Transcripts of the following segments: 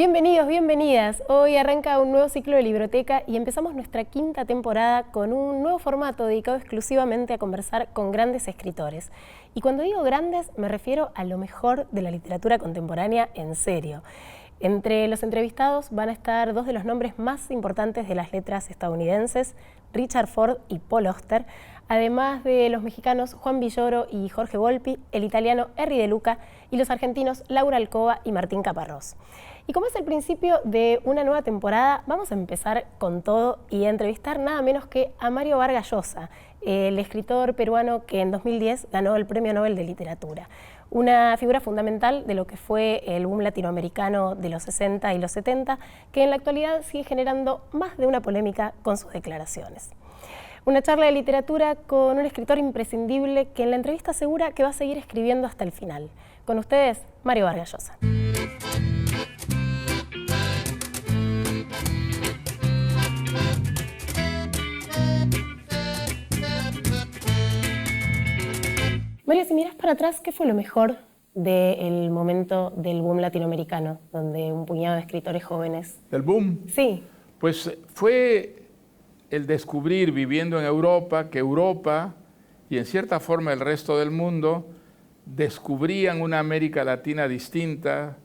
Bienvenidos, bienvenidas. Hoy arranca un nuevo ciclo de Libroteca y empezamos nuestra quinta temporada con un nuevo formato dedicado exclusivamente a conversar con grandes escritores. Y cuando digo grandes, me refiero a lo mejor de la literatura contemporánea en serio. Entre los entrevistados van a estar dos de los nombres más importantes de las letras estadounidenses, Richard Ford y Paul Auster, además de los mexicanos Juan Villoro y Jorge Volpi, el italiano Erri De Luca y los argentinos Laura Alcoba y Martín Caparrós. Y como es el principio de una nueva temporada, vamos a empezar con todo y a entrevistar nada menos que a Mario Vargas Llosa, el escritor peruano que en 2010 ganó el Premio Nobel de Literatura. Una figura fundamental de lo que fue el boom latinoamericano de los 60 y los 70, que en la actualidad sigue generando más de una polémica con sus declaraciones. Una charla de literatura con un escritor imprescindible que en la entrevista asegura que va a seguir escribiendo hasta el final. Con ustedes, Mario Vargas Llosa. Mario, si miras para atrás, ¿qué fue lo mejor del momento del boom latinoamericano, donde un puñado de escritores jóvenes... ¿Del boom? Sí. Pues fue el descubrir, viviendo en Europa, que Europa y en cierta forma el resto del mundo descubrían una América Latina distinta,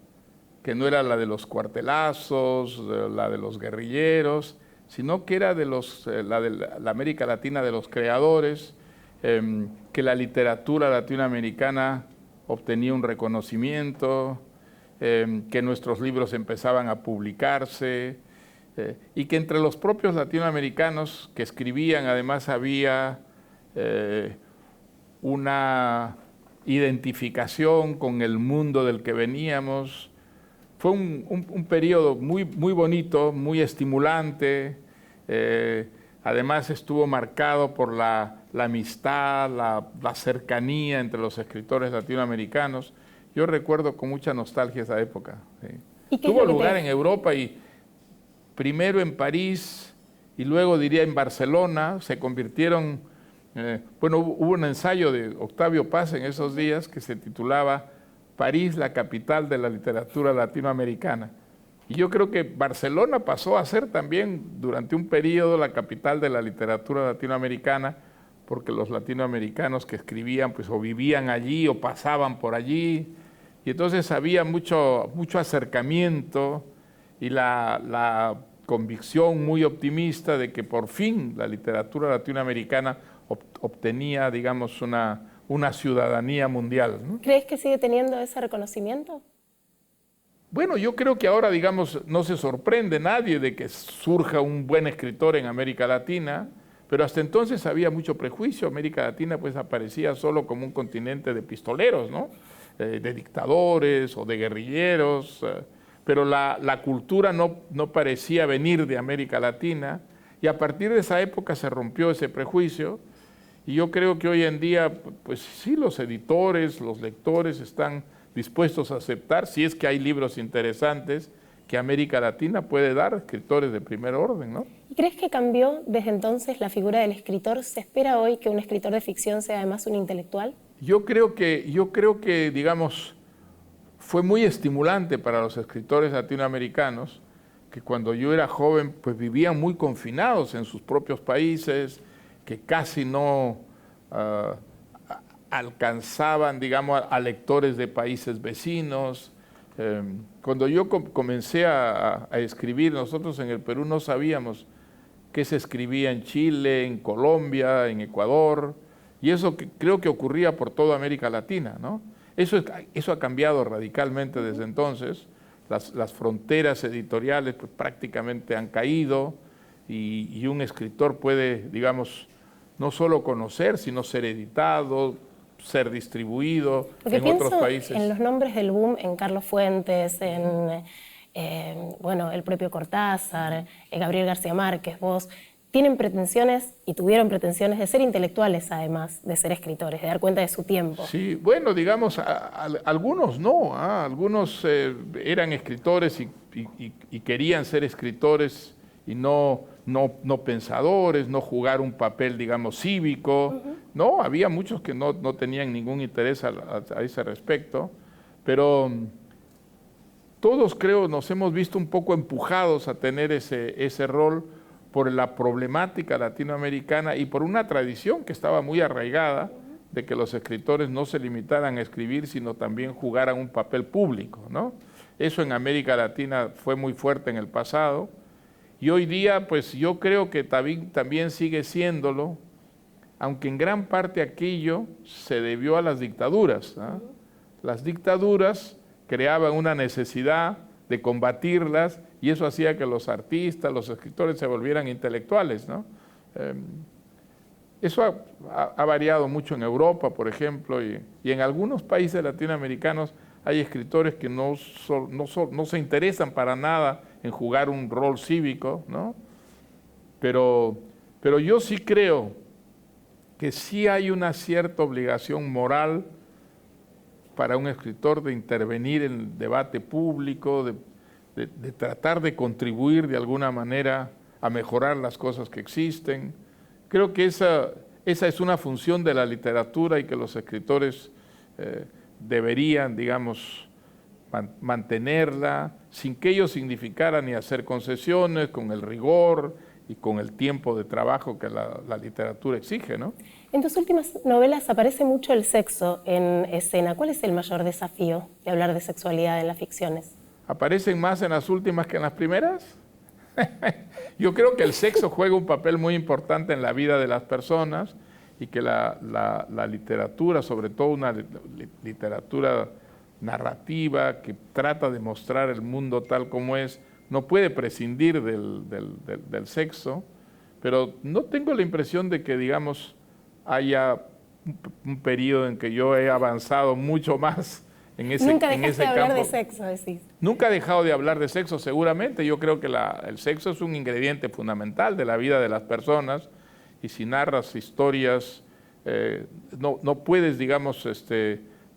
que no era la de los cuartelazos, la de los guerrilleros, sino que era la América Latina de los creadores, que la literatura latinoamericana obtenía un reconocimiento, que nuestros libros empezaban a publicarse, y que entre los propios latinoamericanos que escribían además había una identificación con el mundo del que veníamos. Fue un periodo muy bonito, muy estimulante. Además estuvo marcado por la amistad, la cercanía entre los escritores latinoamericanos. Yo recuerdo con mucha nostalgia esa época. Sí. ¿Y qué Tuvo lugar en Europa y primero en París y luego diría en Barcelona. Se convirtieron, hubo un ensayo de Octavio Paz en esos días que se titulaba París, la capital de la literatura latinoamericana. Y yo creo que Barcelona pasó a ser también durante un periodo la capital de la literatura latinoamericana, porque los latinoamericanos que escribían pues o vivían allí o pasaban por allí, y entonces había mucho acercamiento y la convicción muy optimista de que por fin la literatura latinoamericana obtenía, digamos, una ciudadanía mundial, ¿no? ¿Crees que sigue teniendo ese reconocimiento? Bueno, yo creo que ahora, digamos, no se sorprende nadie de que surja un buen escritor en América Latina, pero hasta entonces había mucho prejuicio. América Latina pues aparecía solo como un continente de pistoleros, ¿no? De dictadores o de guerrilleros, pero la cultura no parecía venir de América Latina, y a partir de esa época se rompió ese prejuicio, y yo creo que hoy en día, pues sí, los editores, los lectores están dispuestos a aceptar, si es que hay libros interesantes, que América Latina puede dar escritores de primer orden, ¿no? ¿Y crees que cambió desde entonces la figura del escritor? ¿Se espera hoy que un escritor de ficción sea además un intelectual? Yo creo que, digamos, fue muy estimulante para los escritores latinoamericanos, que cuando yo era joven, pues vivían muy confinados en sus propios países, que casi no alcanzaban, digamos, a lectores de países vecinos. Cuando yo comencé a escribir, nosotros en el Perú no sabíamos qué se escribía en Chile, en Colombia, en Ecuador, y eso creo que ocurría por toda América Latina, ¿no? Eso ha cambiado radicalmente desde entonces. Las fronteras editoriales pues, prácticamente han caído, y un escritor puede, digamos, no solo conocer, sino ser editado, ser distribuido en otros países. En los nombres del boom, en Carlos Fuentes, en el propio Cortázar, Gabriel García Márquez, vos, tienen pretensiones y tuvieron pretensiones de ser intelectuales, además de ser escritores, de dar cuenta de su tiempo. Sí, bueno, digamos, algunos no, algunos eran escritores y querían ser escritores y no pensadores, no jugar un papel, digamos, cívico. No, había muchos que no tenían ningún interés a ese respecto, pero todos creo nos hemos visto un poco empujados a tener ese rol por la problemática latinoamericana y por una tradición que estaba muy arraigada de que los escritores no se limitaran a escribir, sino también jugaran un papel público, ¿no? Eso en América Latina fue muy fuerte en el pasado y hoy día pues yo creo que también sigue siéndolo, aunque en gran parte aquello se debió a las dictaduras, ¿no? Las dictaduras creaban una necesidad de combatirlas y eso hacía que los artistas, los escritores se volvieran intelectuales, ¿no? Eso ha variado mucho en Europa, por ejemplo, y en algunos países latinoamericanos hay escritores que no se interesan para nada en jugar un rol cívico, ¿no? Pero yo sí creo que sí hay una cierta obligación moral para un escritor de intervenir en el debate público, de tratar de contribuir de alguna manera a mejorar las cosas que existen. Creo que esa es una función de la literatura y que los escritores deberían, digamos, mantenerla, sin que ello significara ni hacer concesiones, con el rigor y con el tiempo de trabajo que la literatura exige, ¿no? En tus últimas novelas aparece mucho el sexo en escena. ¿Cuál es el mayor desafío de hablar de sexualidad en las ficciones? ¿Aparecen más en las últimas que en las primeras? Yo creo que el sexo juega un papel muy importante en la vida de las personas y que la literatura, sobre todo una literatura narrativa que trata de mostrar el mundo tal como es, no puede prescindir del sexo, pero no tengo la impresión de que, digamos, haya un periodo en que yo he avanzado mucho más en ese campo. Nunca dejaste de hablar de sexo, decís. Nunca he dejado de hablar de sexo, seguramente. Yo creo que el sexo es un ingrediente fundamental de la vida de las personas y si narras historias, no puedes, digamos,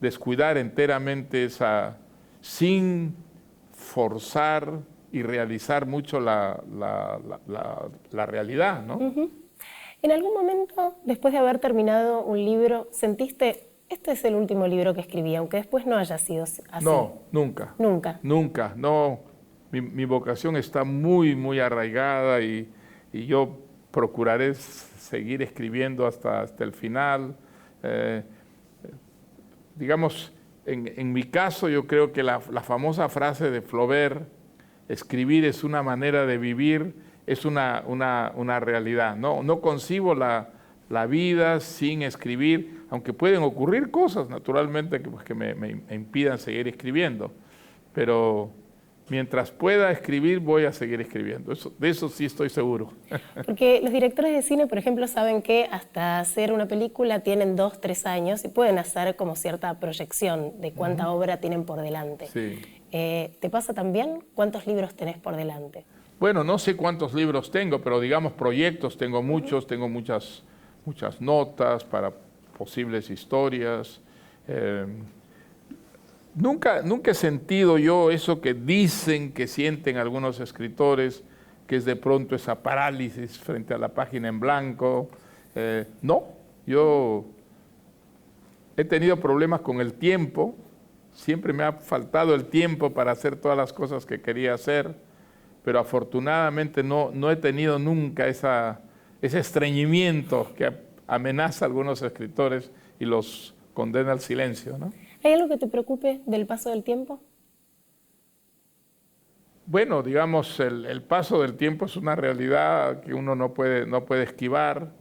descuidar enteramente sin forzar y realizar mucho la realidad, ¿no? Uh-huh. ¿En algún momento, después de haber terminado un libro, sentiste, este es el último libro que escribí, aunque después no haya sido así? No, nunca. ¿Nunca? Nunca, no. Mi vocación está muy, muy arraigada y yo procuraré seguir escribiendo hasta el final. Digamos, en mi caso yo creo que la famosa frase de Flaubert, escribir es una manera de vivir, es una realidad. No concibo la vida sin escribir, aunque pueden ocurrir cosas naturalmente que me impidan seguir escribiendo, pero mientras pueda escribir voy a seguir escribiendo, de eso sí estoy seguro. Porque los directores de cine, por ejemplo, saben que hasta hacer una película tienen 2, 3 años y pueden hacer como cierta proyección de cuánta obra tienen por delante. Sí. ¿Te pasa también? ¿Cuántos libros tenés por delante? Bueno, no sé cuántos libros tengo, pero digamos proyectos tengo muchos, tengo muchas notas para posibles historias. Nunca he sentido yo eso que dicen que sienten algunos escritores, que es de pronto esa parálisis frente a la página en blanco. No, yo he tenido problemas con el tiempo, siempre me ha faltado el tiempo para hacer todas las cosas que quería hacer, pero afortunadamente no he tenido nunca ese estreñimiento que amenaza a algunos escritores y los condena al silencio, ¿no? ¿Hay algo que te preocupe del paso del tiempo? Bueno, digamos, el paso del tiempo es una realidad que uno no puede esquivar.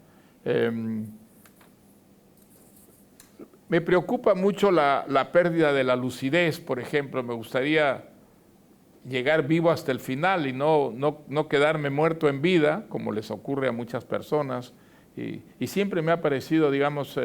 Me preocupa mucho la pérdida de la lucidez, por ejemplo. Me gustaría llegar vivo hasta el final y no quedarme muerto en vida, como les ocurre a muchas personas. Y siempre me ha parecido, digamos,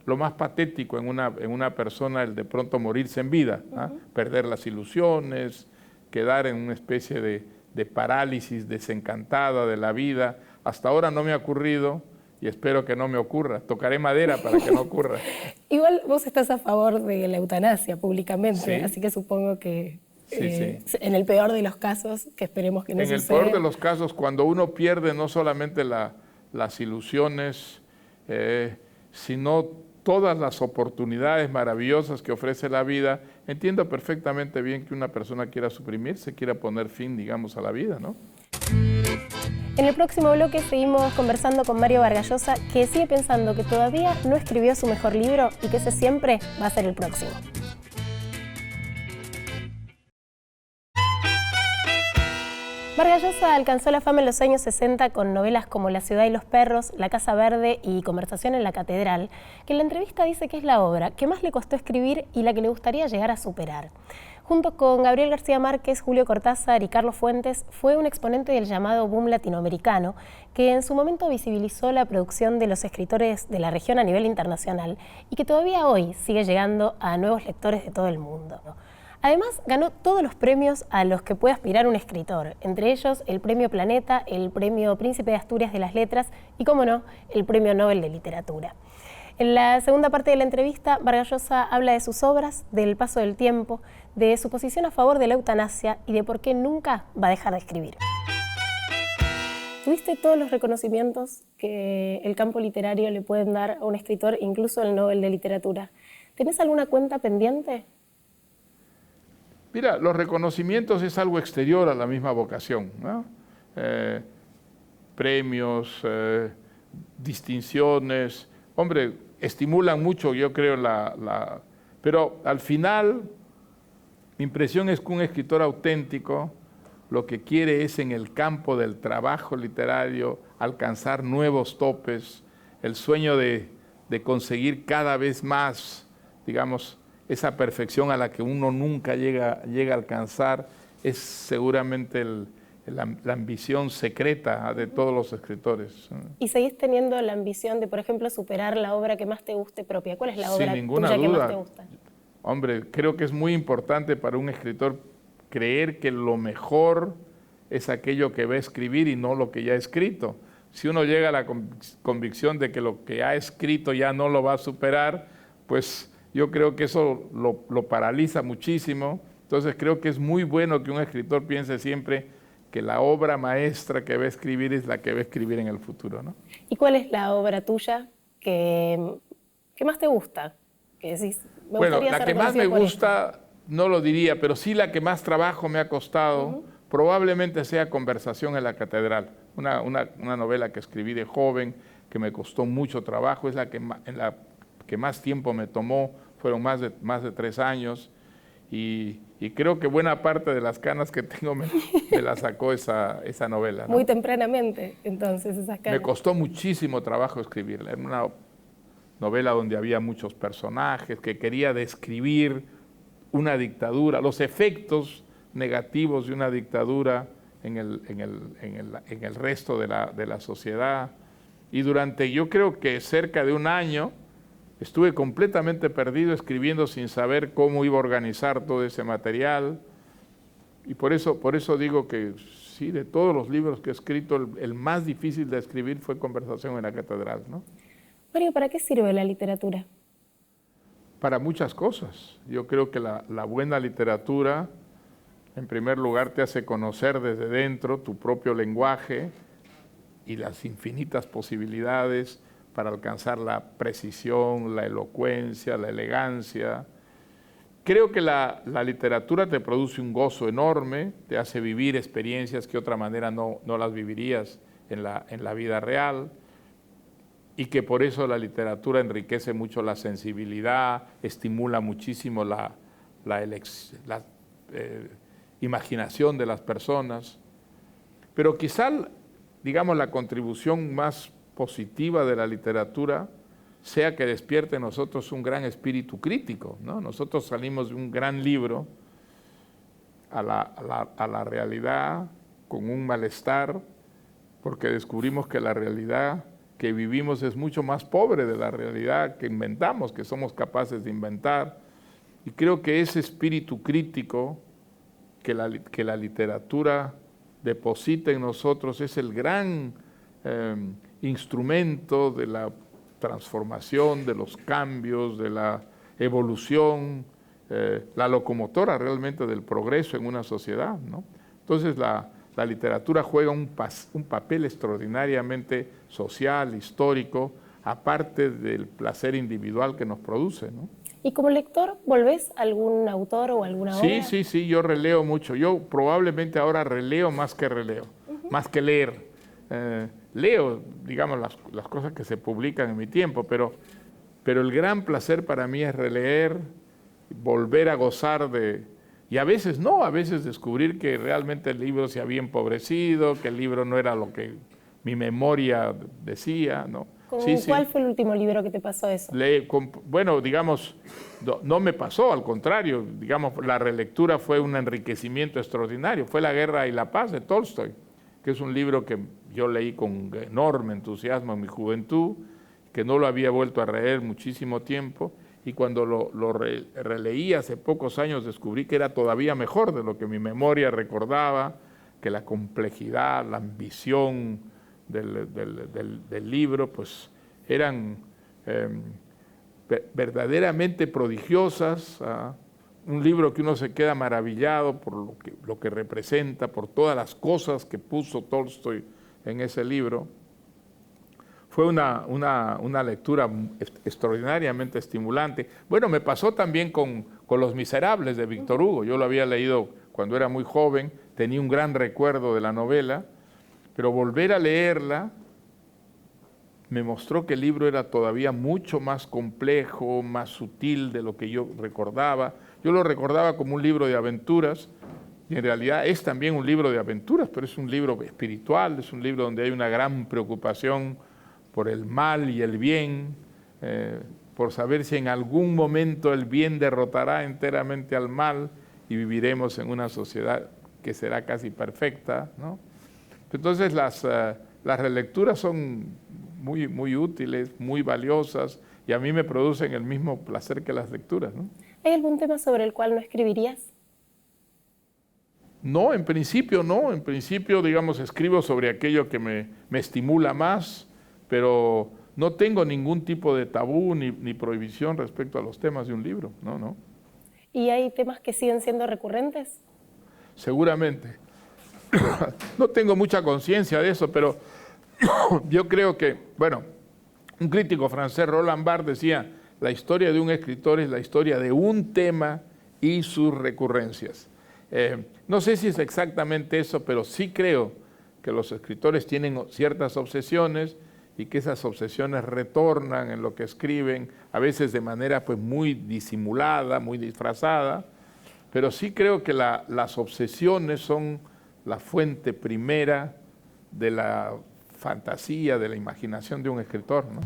lo más patético en una persona el de pronto morirse en vida, ¿ah? Perder las ilusiones, quedar en una especie de parálisis desencantada de la vida. Hasta ahora no me ha ocurrido y espero que no me ocurra. Tocaré madera para que no ocurra. Igual vos estás a favor de la eutanasia públicamente, sí. Así que supongo que sí. En el peor de los casos, que esperemos que no suceda. En el peor de los casos, cuando uno pierde no solamente las ilusiones, sino todas las oportunidades maravillosas que ofrece la vida, entiendo perfectamente bien que una persona quiera suprimirse, quiera poner fin, digamos, a la vida, ¿no? En el próximo bloque seguimos conversando con Mario Vargas Llosa, que sigue pensando que todavía no escribió su mejor libro y que ese siempre va a ser el próximo. Vargas Llosa alcanzó la fama en los años 60 con novelas como La ciudad y los perros, La casa verde y Conversación en la catedral, que en la entrevista dice que es la obra que más le costó escribir y la que le gustaría llegar a superar. Junto con Gabriel García Márquez, Julio Cortázar y Carlos Fuentes, fue un exponente del llamado boom latinoamericano, que en su momento visibilizó la producción de los escritores de la región a nivel internacional y que todavía hoy sigue llegando a nuevos lectores de todo el mundo. Además, ganó todos los premios a los que puede aspirar un escritor, entre ellos el Premio Planeta, el Premio Príncipe de Asturias de las Letras y, cómo no, el Premio Nobel de Literatura. En la segunda parte de la entrevista, Vargas Llosa habla de sus obras, del paso del tiempo, de su posición a favor de la eutanasia y de por qué nunca va a dejar de escribir. ¿Tuviste todos los reconocimientos que el campo literario le pueden dar a un escritor, incluso el Nobel de Literatura? ¿Tenés alguna cuenta pendiente? Mira, los reconocimientos es algo exterior a la misma vocación, ¿no? Premios, distinciones, hombre, estimulan mucho, yo creo, pero al final, mi impresión es que un escritor auténtico lo que quiere es en el campo del trabajo literario alcanzar nuevos topes, el sueño de conseguir cada vez más, digamos, esa perfección a la que uno nunca llega a alcanzar, es seguramente la ambición secreta de todos los escritores. ¿Y seguís teniendo la ambición de, por ejemplo, superar la obra que más te guste propia? ¿Cuál es la obra tuya que más te gusta? Hombre, creo que es muy importante para un escritor creer que lo mejor es aquello que va a escribir y no lo que ya ha escrito. Si uno llega a la convicción de que lo que ha escrito ya no lo va a superar, pues yo creo que eso lo paraliza muchísimo. Entonces creo que es muy bueno que un escritor piense siempre que la obra maestra que va a escribir es la que va a escribir en el futuro, ¿no? ¿Y cuál es la obra tuya que más te gusta? Que decís, bueno, la que más me gusta, no lo diría, pero sí la que más trabajo me ha costado, probablemente sea Conversación en la catedral, una novela que escribí de joven, que me costó mucho trabajo, es la que más tiempo me tomó, fueron más de 3 años, y creo que buena parte de las canas que tengo me la sacó esa novela, ¿no? Muy tempranamente, entonces, esas canas. Me costó muchísimo trabajo escribirla, era una novela donde había muchos personajes, que quería describir una dictadura, los efectos negativos de una dictadura en el resto de la sociedad, y durante, yo creo que cerca de un año, estuve completamente perdido escribiendo sin saber cómo iba a organizar todo ese material, y por eso digo que sí, de todos los libros que he escrito, el más difícil de escribir fue Conversación en la catedral, ¿no? Mario, ¿para qué sirve la literatura? Para muchas cosas. Yo creo que la buena literatura, en primer lugar, te hace conocer desde dentro tu propio lenguaje y las infinitas posibilidades para alcanzar la precisión, la elocuencia, la elegancia. Creo que la literatura te produce un gozo enorme, te hace vivir experiencias que de otra manera no las vivirías en la vida real, y que por eso la literatura enriquece mucho la sensibilidad, estimula muchísimo la imaginación de las personas. Pero quizá, digamos, la contribución más positiva de la literatura sea que despierte en nosotros un gran espíritu crítico, ¿no? Nosotros salimos de un gran libro a la realidad con un malestar, porque descubrimos que la realidad que vivimos es mucho más pobre de la realidad que inventamos, que somos capaces de inventar. Y creo que ese espíritu crítico que la literatura deposita en nosotros es el gran instrumento de la transformación, de los cambios, de la evolución, la locomotora realmente del progreso en una sociedad, ¿no? Entonces la literatura juega un papel extraordinariamente social, histórico, aparte del placer individual que nos produce, ¿no? ¿Y como lector volvés a algún autor o alguna obra? Sí, yo releo mucho. Yo probablemente ahora releo más que releo, más que leer. Leo, digamos, las cosas que se publican en mi tiempo, pero el gran placer para mí es releer, volver a gozar de... Y a veces no, a veces descubrir que realmente el libro se había empobrecido, que el libro no era lo que mi memoria decía, ¿no? ¿Cuál fue el último libro que te pasó eso? Bueno, digamos, no me pasó, al contrario, digamos, la relectura fue un enriquecimiento extraordinario. Fue La Guerra y la Paz de Tolstoy, que es un libro que yo leí con enorme entusiasmo en mi juventud, que no lo había vuelto a leer muchísimo tiempo, y cuando lo releí hace pocos años descubrí que era todavía mejor de lo que mi memoria recordaba, que la complejidad, la ambición del libro, pues eran verdaderamente prodigiosas. Un libro que uno se queda maravillado por lo que representa, por todas las cosas que puso Tolstoy en ese libro. Fue una lectura extraordinariamente estimulante. Bueno, me pasó también con Los Miserables de Víctor Hugo. Yo lo había leído cuando era muy joven, tenía un gran recuerdo de la novela, pero volver a leerla me mostró que el libro era todavía mucho más complejo, más sutil de lo que yo recordaba. Yo lo recordaba como un libro de aventuras, y en realidad es también un libro de aventuras, pero es un libro espiritual, es un libro donde hay una gran preocupación por el mal y el bien, por saber si en algún momento el bien derrotará enteramente al mal y viviremos en una sociedad que será casi perfecta, ¿no? Entonces las relecturas son muy útiles, muy valiosas, y a mí me producen el mismo placer que las lecturas, ¿no? ¿Hay algún tema sobre el cual no escribirías? No, en principio no. En principio, digamos, escribo sobre aquello que me estimula más, pero no tengo ningún tipo de tabú ni prohibición respecto a los temas de un libro, no. ¿Y hay temas que siguen siendo recurrentes? Seguramente. No tengo mucha conciencia de eso, pero yo creo que, bueno, un crítico francés, Roland Barthes, decía, la historia de un escritor es la historia de un tema y sus recurrencias. No sé si es exactamente eso, pero sí creo que los escritores tienen ciertas obsesiones y que esas obsesiones retornan en lo que escriben, a veces de manera pues muy disimulada, muy disfrazada, pero sí creo que las obsesiones son la fuente primera de la fantasía, de la imaginación de un escritor, ¿no?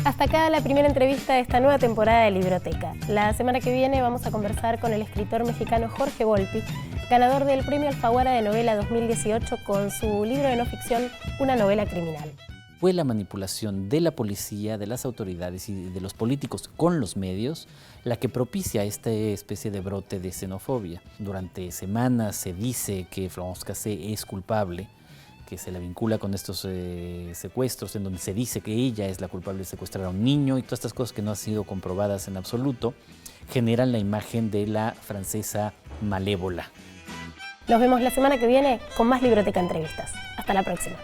Hasta acá la primera entrevista de esta nueva temporada de Libroteca. La semana que viene vamos a conversar con el escritor mexicano Jorge Volpi, ganador del Premio Alfaguara de Novela 2018 con su libro de no ficción Una novela criminal. Fue la manipulación de la policía, de las autoridades y de los políticos con los medios la que propicia esta especie de brote de xenofobia. Durante semanas se dice que Florence Cassé es culpable, que se la vincula con estos secuestros, en donde se dice que ella es la culpable de secuestrar a un niño, y todas estas cosas que no han sido comprobadas en absoluto, generan la imagen de la francesa malévola. Nos vemos la semana que viene con más Libroteca Entrevistas. Hasta la próxima.